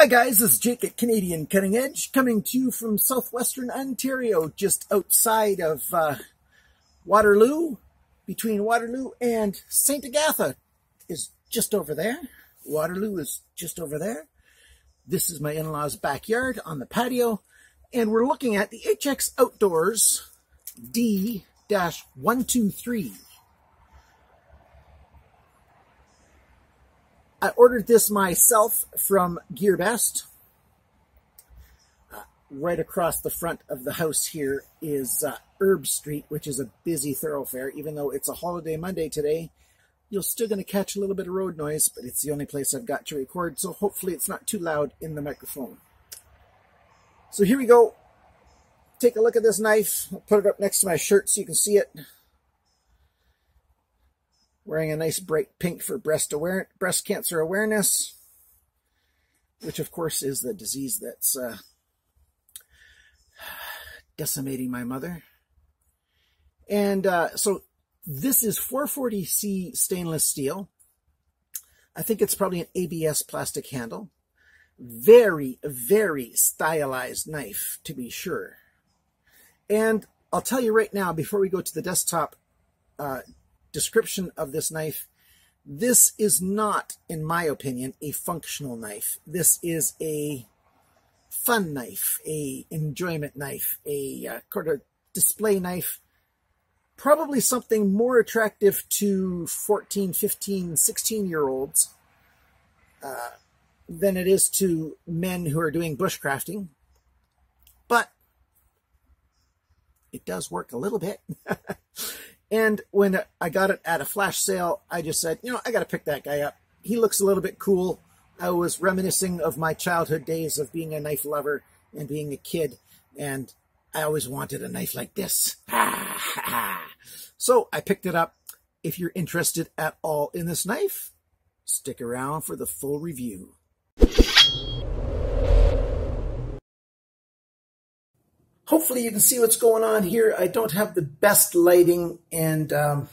Hi guys, this is Jake at Canadian Cutting Edge, coming to you from southwestern Ontario, just outside of Waterloo, between Waterloo and St. Agatha is just over there. Waterloo is just over there. This is my in-laws' backyard on the patio, and we're looking at the HX Outdoors D-123. I ordered this myself from GearBEst. Right across the front of the house here is Herb Street, which is a busy thoroughfare. Even though it's a holiday Monday today, you're still going to catch a little bit of road noise, but it's the only place I've got to record, so hopefully it's not too loud in the microphone. So here we go. Take a look at this knife. I'll put it up next to my shirt so you can see it. Wearing a nice bright pink for breast cancer awareness, which of course is the disease that's decimating my mother. And so this is 440C stainless steel. I think it's probably an ABS plastic handle. Very, very stylized knife, to be sure. And I'll tell you right now, before we go to the desktop description of this knife, this is not, in my opinion, a functional knife. This is a fun knife, a enjoyment knife, a kind of display knife, probably something more attractive to 14, 15, 16-year-olds than it is to men who are doing bushcrafting. But it does work a little bit. And when I got it at a flash sale, I just said, you know, I got to pick that guy up. He looks a little bit cool. I was reminiscing of my childhood days of being a knife lover and being a kid, and I always wanted a knife like this. So I picked it up. If you're interested at all in this knife, stick around for the full review. Hopefully you can see what's going on here. I don't have the best lighting, and I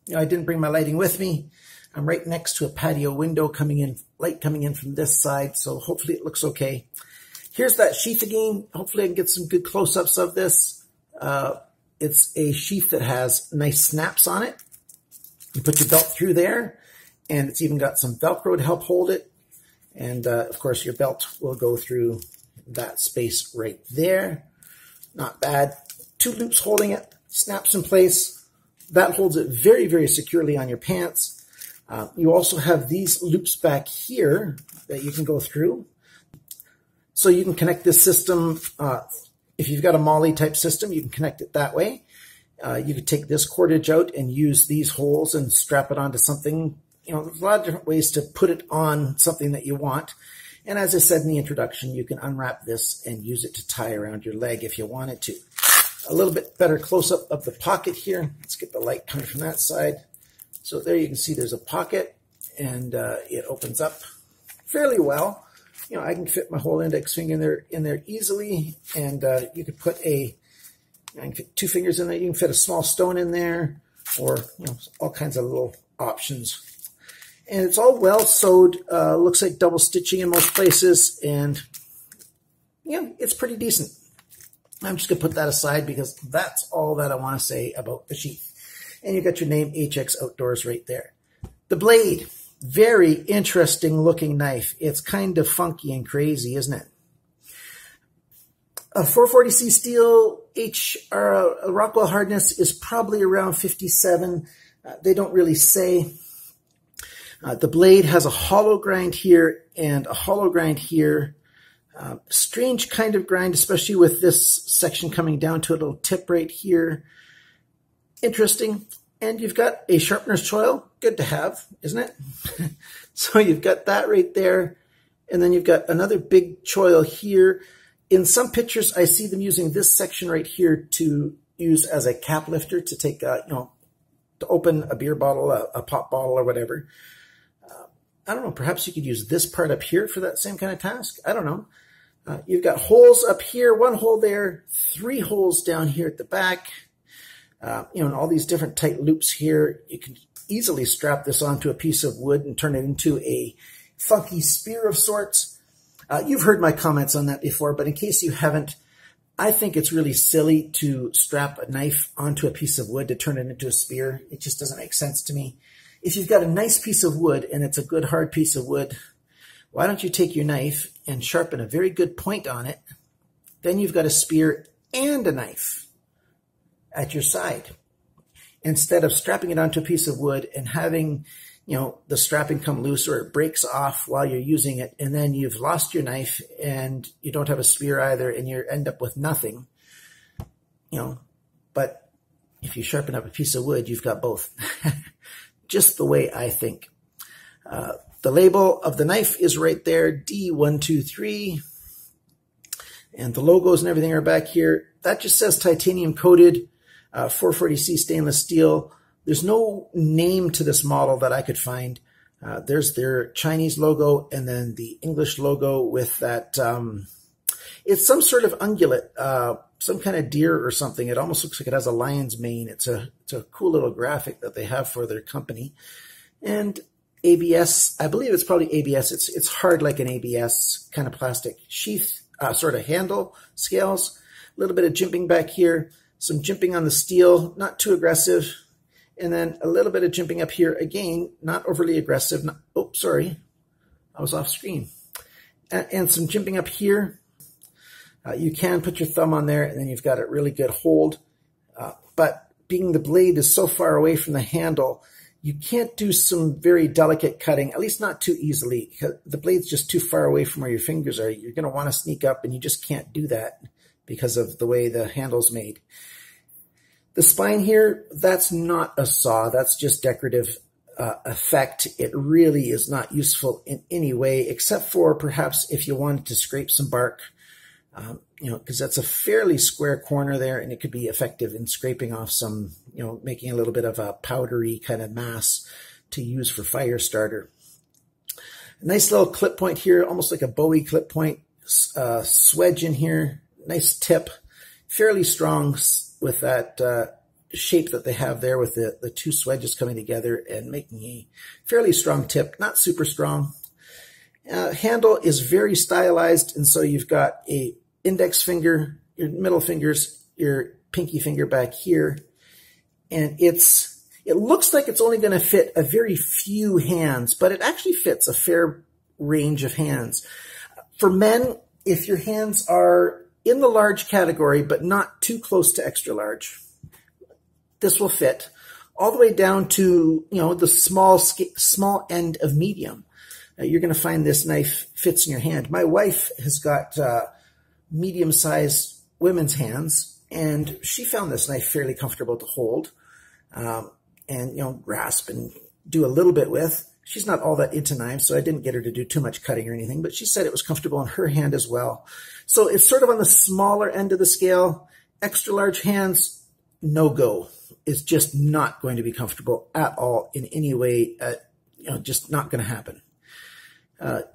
didn't bring my lighting with me. I'm right next to a patio window light coming in from this side, so hopefully it looks okay. Here's that sheath again. Hopefully I can get some good close-ups of this. It's a sheath that has nice snaps on it. You put your belt through there, and it's even got some Velcro to help hold it. And of course your belt will go through that space right there. Not bad. 2 loops holding it, snaps in place. That holds it very, very securely on your pants. You also have these loops back here that you can go through. So you can connect this system. If you've got a MOLLE type system, you can connect it that way. You could take this cordage out and use these holes and strap it onto something. You know, there's a lot of different ways to put it on something that you want. And as I said in the introduction, you can unwrap this and use it to tie around your leg if you wanted to. A little bit better close-up of the pocket here. Let's get the light coming from that side. So there you can see there's a pocket, and it opens up fairly well. You know, I can fit my whole index finger in there easily, and you could put I can fit 2 fingers in there. You can fit a small stone in there, or all kinds of little options. And it's all well sewed, looks like double stitching in most places, and it's pretty decent. I'm just going to put that aside because that's all that I want to say about the sheath. And you've got your name, HX Outdoors, right there. The blade, very interesting looking knife. It's kind of funky and crazy, isn't it? A 440C steel Rockwell hardness is probably around 57. They don't really say. The blade has a hollow grind here and a hollow grind here. Strange kind of grind, especially with this section coming down to a little tip right here. Interesting. And you've got a sharpener's choil. Good to have, isn't it? So you've got that right there. And then you've got another big choil here. In some pictures, I see them using this section right here to use as a cap lifter to take, to open a beer bottle, a pop bottle or whatever. I don't know, perhaps you could use this part up here for that same kind of task. I don't know. You've got holes up here, 1 hole there, 3 holes down here at the back. And all these different tight loops here. You can easily strap this onto a piece of wood and turn it into a funky spear of sorts. You've heard my comments on that before, but in case you haven't, I think it's really silly to strap a knife onto a piece of wood to turn it into a spear. It just doesn't make sense to me. If you've got a nice piece of wood and it's a good hard piece of wood, why don't you take your knife and sharpen a very good point on it? Then you've got a spear and a knife at your side. Instead of strapping it onto a piece of wood and having, the strapping come loose or it breaks off while you're using it, and then you've lost your knife and you don't have a spear either and you end up with nothing, but if you sharpen up a piece of wood, you've got both. Just the way I think. The label of the knife is right there, D123, and the logos and everything are back here. That just says titanium coated, 440C stainless steel. There's no name to this model that I could find. There's their Chinese logo and then the English logo with that, it's some sort of ungulate, some kind of deer or something. It almost looks like it has a lion's mane. It's a cool little graphic that they have for their company. And ABS, I believe it's probably ABS. It's hard like an ABS kind of plastic sheath, sort of handle scales. A little bit of jimping back here, some jimping on the steel, not too aggressive. And then a little bit of jimping up here, again, not overly aggressive. Sorry, I was off screen. And some jimping up here. You can put your thumb on there, and then you've got a really good hold. But being the blade is so far away from the handle, you can't do some very delicate cutting, at least not too easily. Because the blade's just too far away from where your fingers are. You're going to want to sneak up, and you just can't do that because of the way the handle's made. The spine here, that's not a saw. That's just decorative effect. It really is not useful in any way, except for perhaps if you wanted to scrape some bark, because that's a fairly square corner there, and it could be effective in scraping off some, making a little bit of a powdery kind of mass to use for fire starter. A nice little clip point here, almost like a Bowie clip point, swedge in here, nice tip, fairly strong with that shape that they have there with the two swedges coming together and making a fairly strong tip, not super strong. Handle is very stylized, and so you've got a index finger, your middle fingers, your pinky finger back here, and it looks like it's only going to fit a very few hands, but it actually fits a fair range of hands. For men, if your hands are in the large category, but not too close to extra large, this will fit all the way down to, the small end of medium. You're going to find this knife fits in your hand. My wife has got medium-sized women's hands, and she found this knife fairly comfortable to hold and, grasp and do a little bit with. She's not all that into knives, so I didn't get her to do too much cutting or anything, but she said it was comfortable in her hand as well. So it's sort of on the smaller end of the scale. Extra large hands, no go. It's just not going to be comfortable at all in any way, just not going to happen.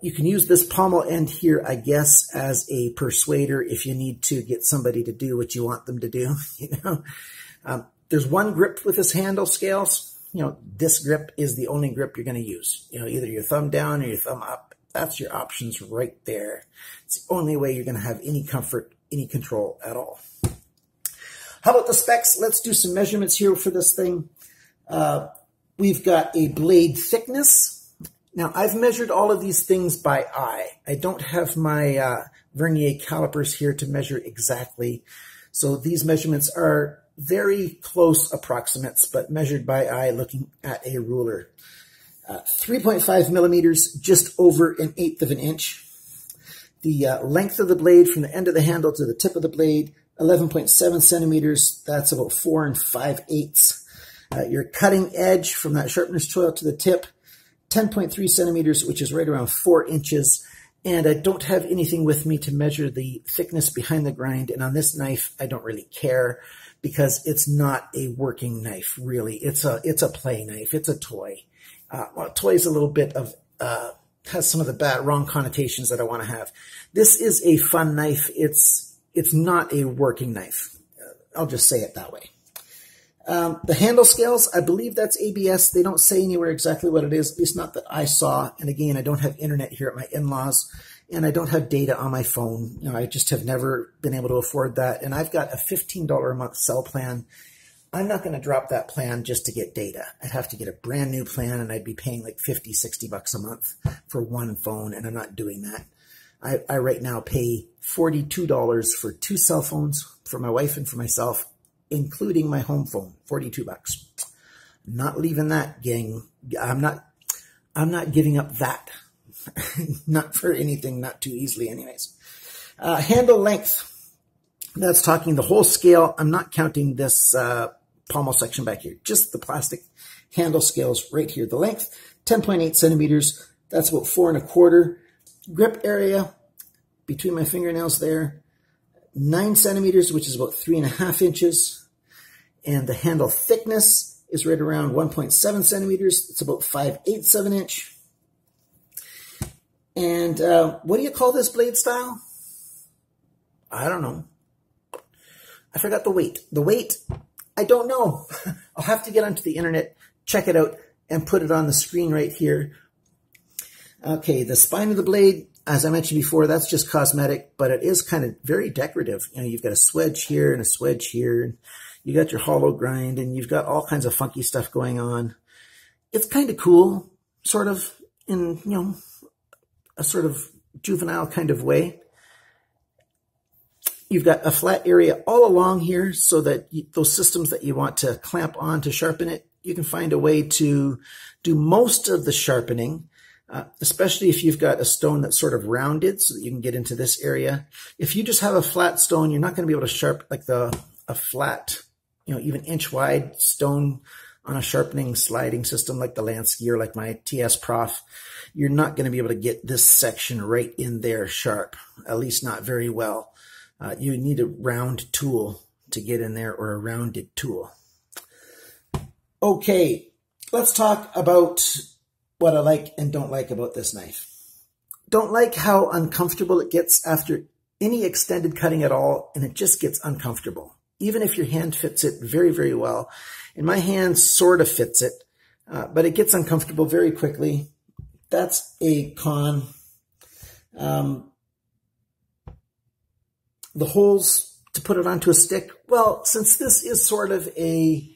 You can use this pommel end here, I guess, as a persuader if you need to get somebody to do what you want them to do, There's one grip with this handle scales. This grip is the only grip you're going to use. Either your thumb down or your thumb up. That's your options right there. It's the only way you're going to have any comfort, any control at all. How about the specs? Let's do some measurements here for this thing. We've got a blade thickness. Now, I've measured all of these things by eye. I don't have my vernier calipers here to measure exactly. So these measurements are very close approximates, but measured by eye looking at a ruler. 3.5 millimeters, just over 1/8 of an inch. The length of the blade from the end of the handle to the tip of the blade, 11.7 centimeters. That's about 4 5/8. Your cutting edge from that sharpener's choil to the tip, 10.3 centimeters, which is right around 4 inches. And I don't have anything with me to measure the thickness behind the grind. And on this knife, I don't really care because it's not a working knife, really. It's a play knife. It's a toy. Well, toy is a little bit of, has some of the wrong connotations that I want to have. This is a fun knife. It's not a working knife. I'll just say it that way. The handle scales, I believe that's ABS. They don't say anywhere exactly what it is, at least not that I saw. And again, I don't have internet here at my in-laws. and I don't have data on my phone. You know, I just have never been able to afford that. And I've got a $15 a month cell plan. I'm not going to drop that plan just to get data. I'd have to get a brand new plan, and I'd be paying like 50, 60 bucks a month for one phone, and I'm not doing that. I right now pay $42 for 2 cell phones for my wife and for myself, including my home phone, 42 bucks. Not leaving that, gang. I'm not giving up that. Not for anything, not too easily anyways. Handle length. That's talking the whole scale. I'm not counting this pommel section back here, just the plastic handle scales right here. The length, 10.8 centimeters. That's about 4 1/4. Grip area between my fingernails there, 9 centimeters, which is about 3.5 inches. And the handle thickness is right around 1.7 centimeters. It's about 5/8 of an inch. And what do you call this blade style? I don't know. I forgot the weight. The weight, I don't know. I'll have to get onto the internet, check it out, and put it on the screen right here. Okay, the spine of the blade, as I mentioned before, that's just cosmetic, but it is kind of very decorative. You know, you've got a swedge here and a swedge here, and you got your hollow grind, and you've got all kinds of funky stuff going on. It's kind of cool, sort of, in, you know, a sort of juvenile kind of way. You've got a flat area all along here so that those systems that you want to clamp on to sharpen it, you can find a way to do most of the sharpening, especially if you've got a stone that's sort of rounded so that you can get into this area. If you just have a flat stone, you're not going to be able to sharpen like a flat, you know, even inch wide stone on a sharpening sliding system like the Lansky or like my TS Prof. You're not going to be able to get this section right in there sharp, at least not very well. You need a round tool to get in there, or a rounded tool. Okay, let's talk about what I like and don't like about this knife. Don't like how uncomfortable it gets after any extended cutting at all, and it just gets uncomfortable. Even if your hand fits it very, very well. And my hand sort of fits it, but it gets uncomfortable very quickly. That's a con. The holes to put it onto a stick, well, since this is sort of a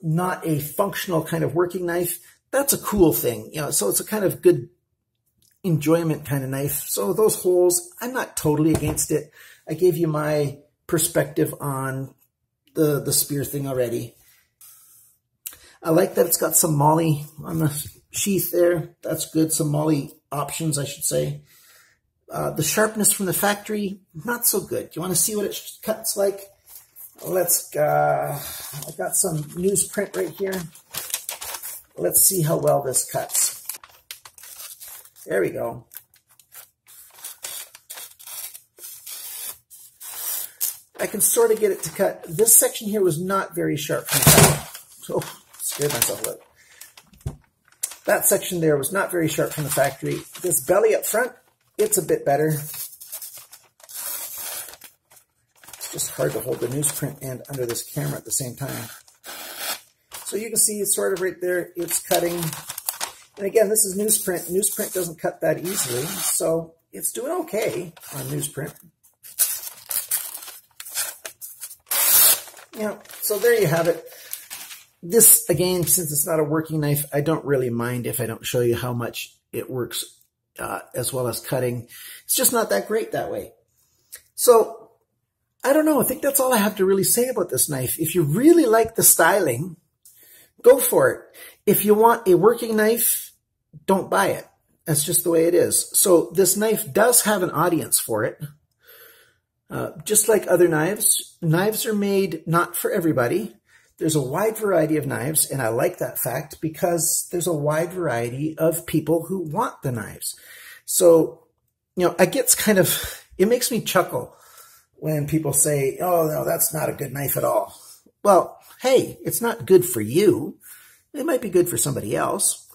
not a functional kind of working knife, that's a cool thing. You know, so it's a kind of good enjoyment kind of knife. So those holes, I'm not totally against it. I gave you my perspective on the spear thing already. I like that it's got some moly on the sheath there. That's good. Some moly options, I should say. The sharpness from the factory, not so good. You want to see what it cuts like? Let's, I've got some newsprint right here. Let's see how well this cuts. There we go. I can sort of get it to cut. This section here was not very sharp from the factory. Oh, scared myself a little. That section there was not very sharp from the factory. This belly up front, it's a bit better. It's just hard to hold the newsprint and under this camera at the same time. So you can see it's sort of right there, it's cutting. And again, this is newsprint. Newsprint doesn't cut that easily, so it's doing okay on newsprint. You know, so there you have it. This, again, since it's not a working knife, I don't really mind if I don't show you how much it works as well as cutting. It's just not that great that way. So, I don't know. I think that's all I have to really say about this knife. If you really like the styling, go for it. If you want a working knife, don't buy it. That's just the way it is. So this knife does have an audience for it. Just like other knives, knives are made not for everybody. There's a wide variety of knives, and I like that fact because there's a wide variety of people who want the knives. So, you know, it makes me chuckle when people say, oh, no, that's not a good knife at all. Well, hey, it's not good for you. It might be good for somebody else.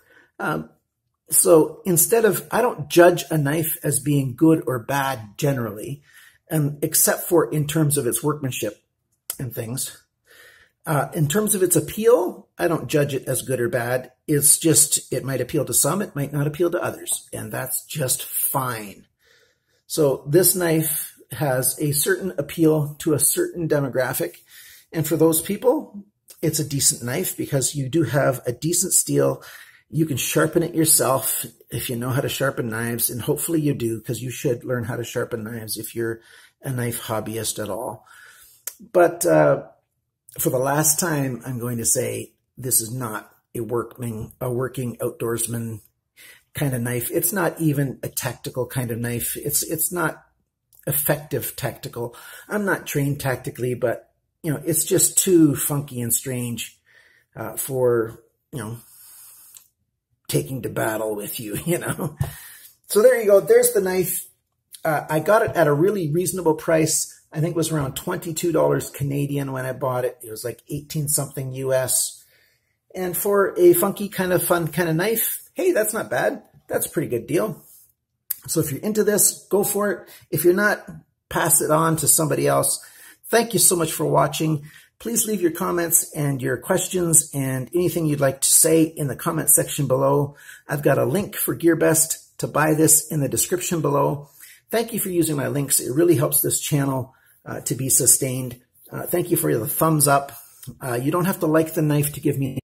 So instead of, I don't judge a knife as being good or bad generally, except for in terms of its workmanship and things. In terms of its appeal, I don't judge it as good or bad. It's just, it might appeal to some, it might not appeal to others, and that's just fine. So this knife has a certain appeal to a certain demographic, and for those people, it's a decent knife because you do have a decent steel. You can sharpen it yourself if you know how to sharpen knives, and hopefully you do, because you should learn how to sharpen knives if you're a knife hobbyist at all. But for the last time, I'm going to say this is not a working outdoorsman kind of knife. It's not even a tactical kind of knife. It's not effective tactical. I'm not trained tactically, but you know, it's just too funky and strange for, you know, taking to battle with you, you know. So there you go. There's the knife. I got it at a really reasonable price. I think it was around $22 Canadian when I bought it. It was like 18 something US. And for a funky kind of fun kind of knife, hey, that's not bad. That's a pretty good deal. So if you're into this, go for it. If you're not, pass it on to somebody else. Thank you so much for watching. Please leave your comments and your questions and anything you'd like to say in the comment section below. I've got a link for GearBEst to buy this in the description below. Thank you for using my links. It really helps this channel to be sustained. Thank you for the thumbs up. You don't have to like the knife to give me